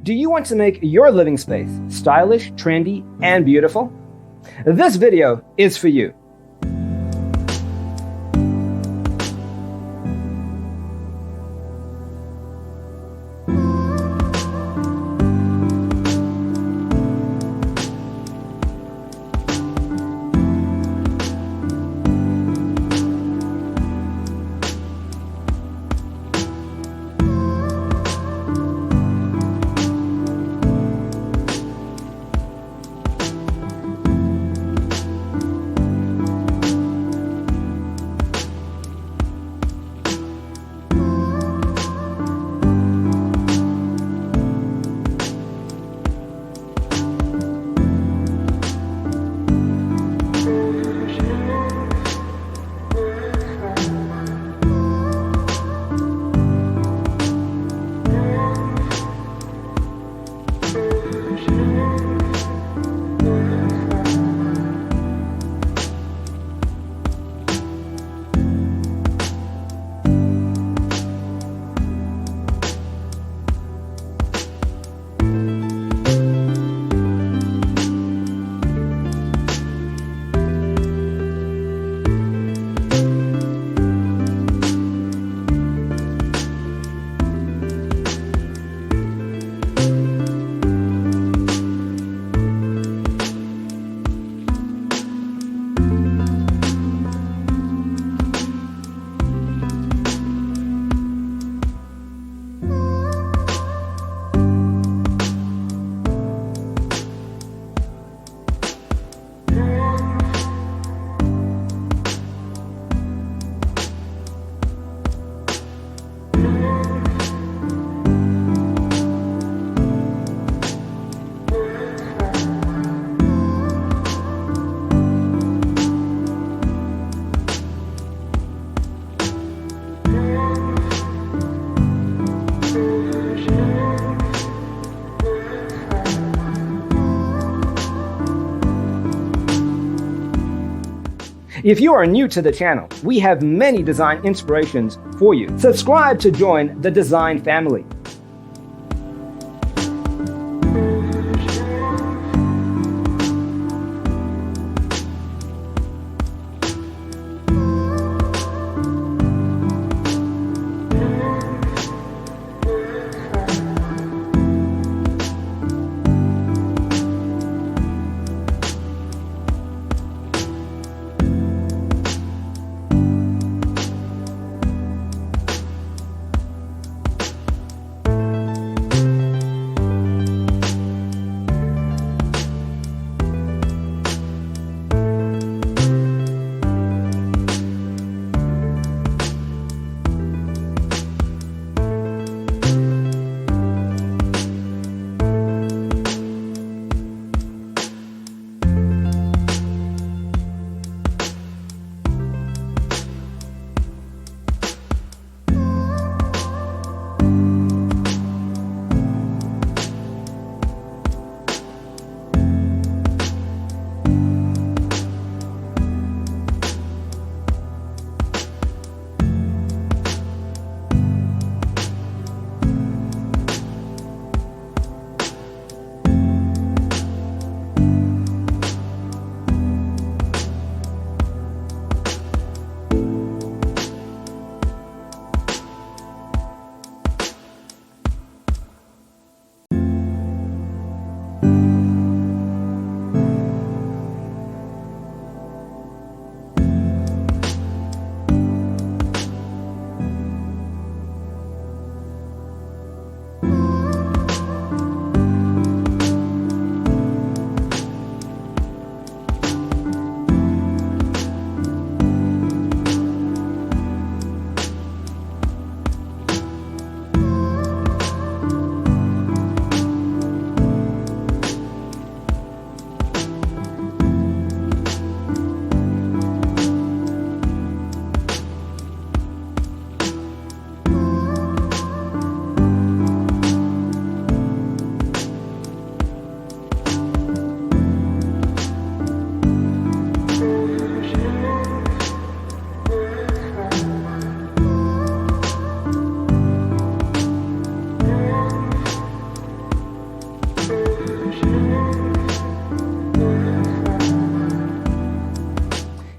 Do you want to make your living space stylish, trendy, and beautiful? This video is for you. If you are new to the channel, we have many design inspirations for you. Subscribe to join the design family.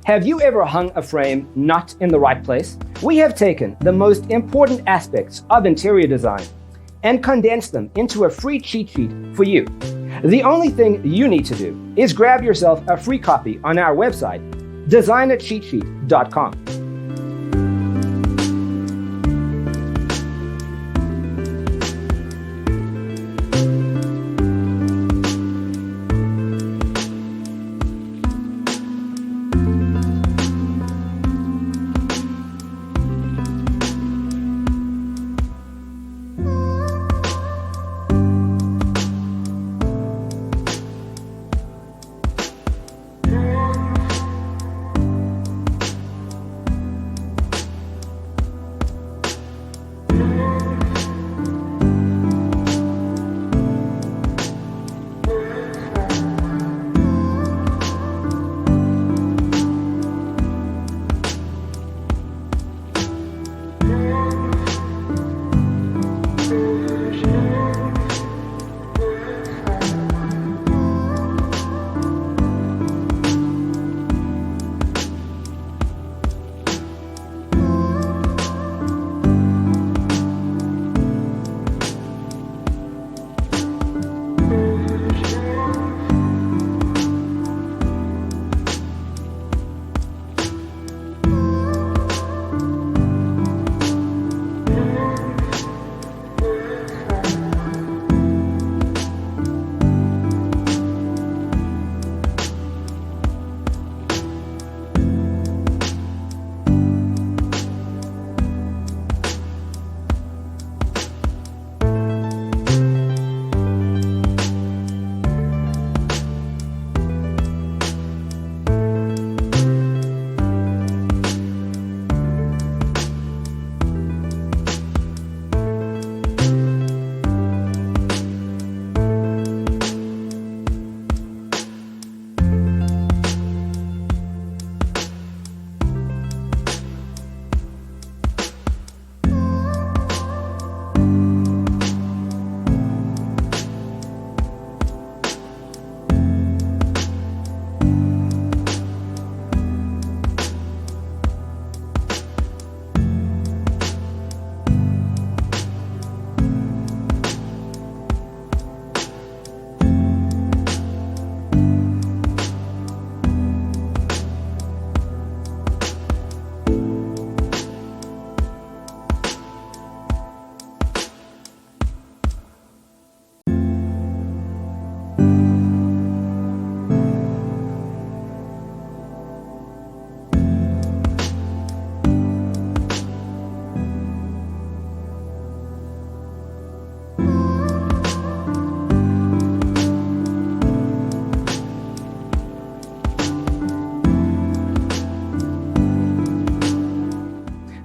Have you ever hung a frame not in the right place? We have taken the most important aspects of interior design and condensed them into a free cheat sheet for you. The only thing you need to do is grab yourself a free copy on our website, designercheatsheet.com.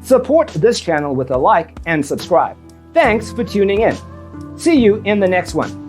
Support this channel with a like and subscribe. Thanks for tuning in. See you in the next one.